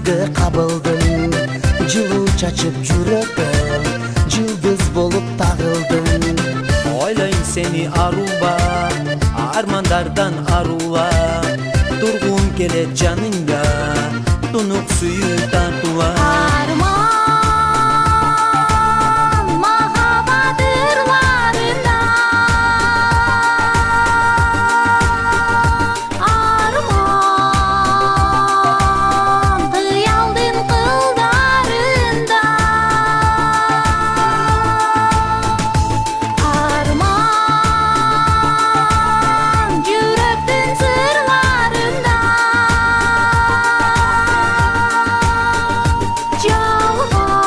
Sende kabıldım, жылуу чачып жүрөккө, жылдыз болуп тагылдым. Ойлойм сени аруба, армандардан арула, тургум келет жаныңда, тунук сүйүү тартула. Арман махаббат ырларында, арман кыялдын кылдарында, арман жүрөктүн сырларында, жалган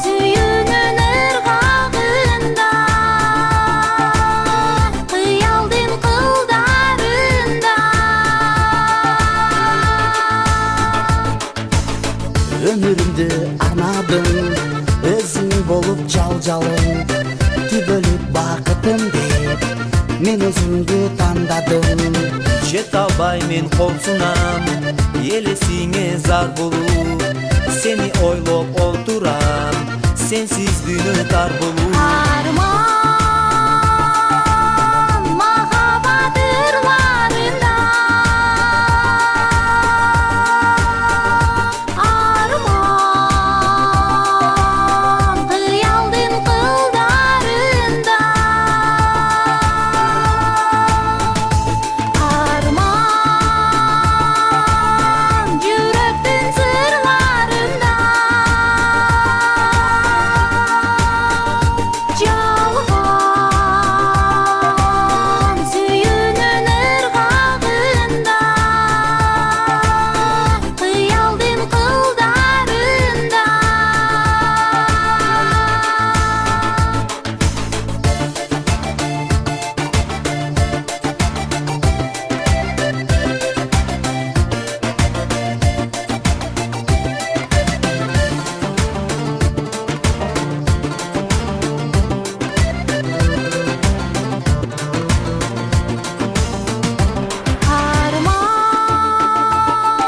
сүйүүнүн ыргагында, кыялдын кылдарында. Ömürümdü anadın, özün bolup жалжалың, түбөлүк бакытым деп, мен өзүңдү тандадым. Жете албай мен кол сунам, элесиңе зар болуп, сени ойлоп отурам, сенсиз дүйнө тар болуп. Арман махаббат ырларында, арман кыялдын кылдарында, арман жүрөктүн сырларында, жалган сүйүүнүн ыргагында, кыялдын кылдарында.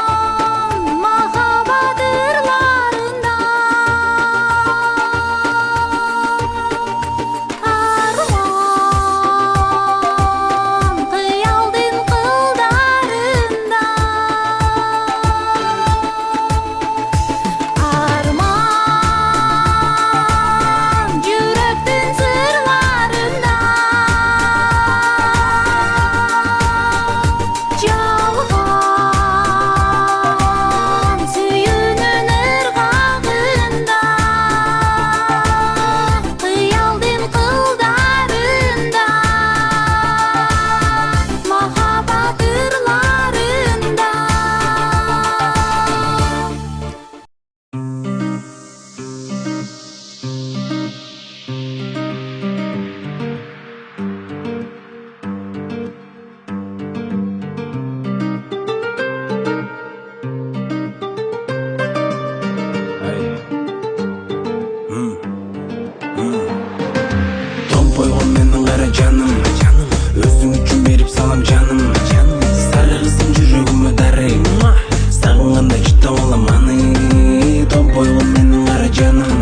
Арман махаббат ырларында, арман кыялдын кылдарында, арман жүрөктүн сырларында, жалган сүйүүнүн ыргагында, кыялдын кылдарында, махаббат ырларында. Tompoygon менин кара жаным, өзүң үчүн берип салам жаным. Сары кызым жүрөгүмө дарый, сагынганда жыта алам аны. Tompoygon менин кара жаным,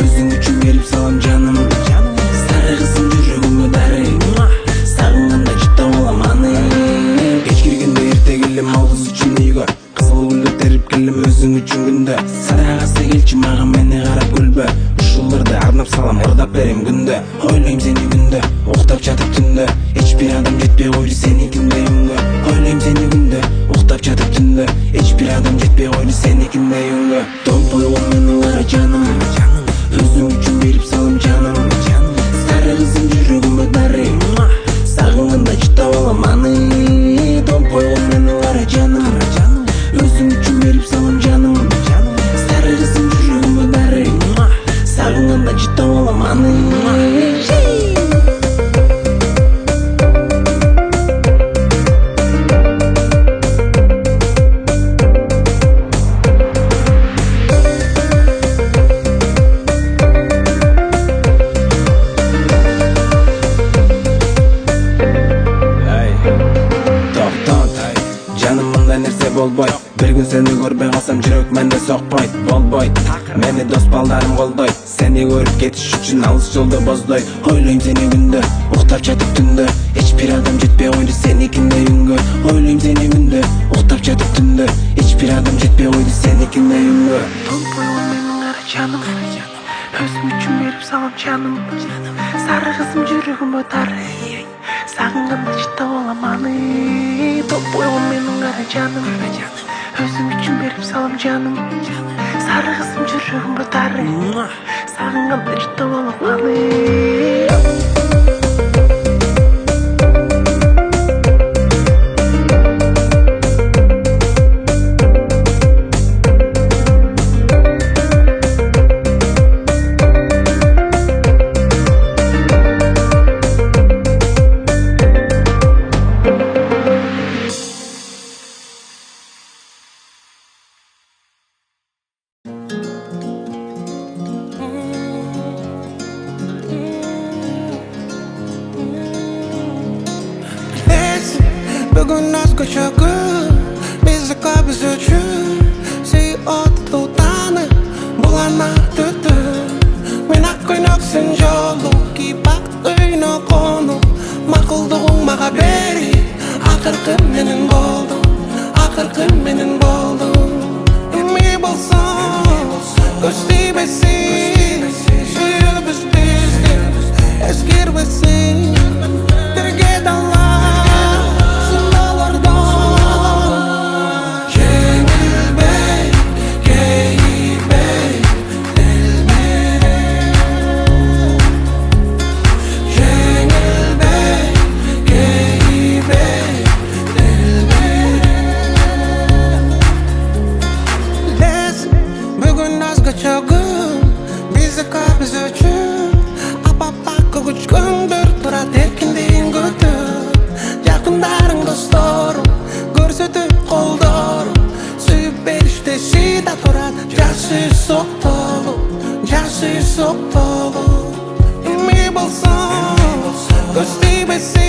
өзүң үчүн берип салам жаным. Сары кызым жүрөгүмө дарый, сагынганда жыта алам аны. Кеч киргенде эрте келем алгыз үчүн үйгө, кызыл гүлдү терип келем өзүң үчүн күндө. Сарагасы келчи мага мени карап күлбө, ушуларды арнап салам ырдап берем күндө. Ойлойм сени күндө, уктап жатып түндө, эч бир адам жетпей койду сеникиндей үнгө. Ойлойм сени күндө, уктап жатып түндө, эч бир адам жетпей койду сеникиндей үнгө. Tompoygon менин кара жаным, өзүң үчүн берип салам жаным. Сары кызым жүрөгүмө дарый, сагынганда жыта алам аны. Tompoygon менин кара жаным, өзүң үчүн берип салам жаным. Сары кызым жүрөгүмө дарый, сагынганда жыта алам аны. bolboy. Bir gün seni görmey kalsam жүрөк mende sokpayt. Bolboy, meni dос baldarım koldoy. Seni görüp ketiş üçün alыс жолду боздой. Ойлойм seni күндө, уктап жатып түндө. Hiç bir adam жетпей койду senikinde үнгө. Ойлойм seni күндө, уктап жатып түндө. Hiç bir adam жетпей койду senikinde үнгө. Толпойгон менин кара жаным, өзүм үчүн берип салам жаным. Сары кызым жүрөгүм өтар, сагынганда жыттап алам аны. Толпойгон менин кара жаным, өзүм үчүн берип салам жаным. Сары кызым жүрөгүм өтар, сагынганда жыттап алам аны. Bugün özgürce gün bizi kabız üçün Sey otu tutanı bulana tütü Men akkoyn öksün jolu ki bak öyno konu Makılduğun mağa beri Akırkın menin boldu Akırkın menin boldu Emi bolsun Gösti besin Suyu biz bizdi Eskir besin Dirge dala Bizi kabız üçün Apapakı güç gündür Tura terkindeyin götür Yakındarın dostlarım Görsötüp koldarım Suyup berişte şida turat Jası soktolu Jası soktolu Emi bolsun Gösti besi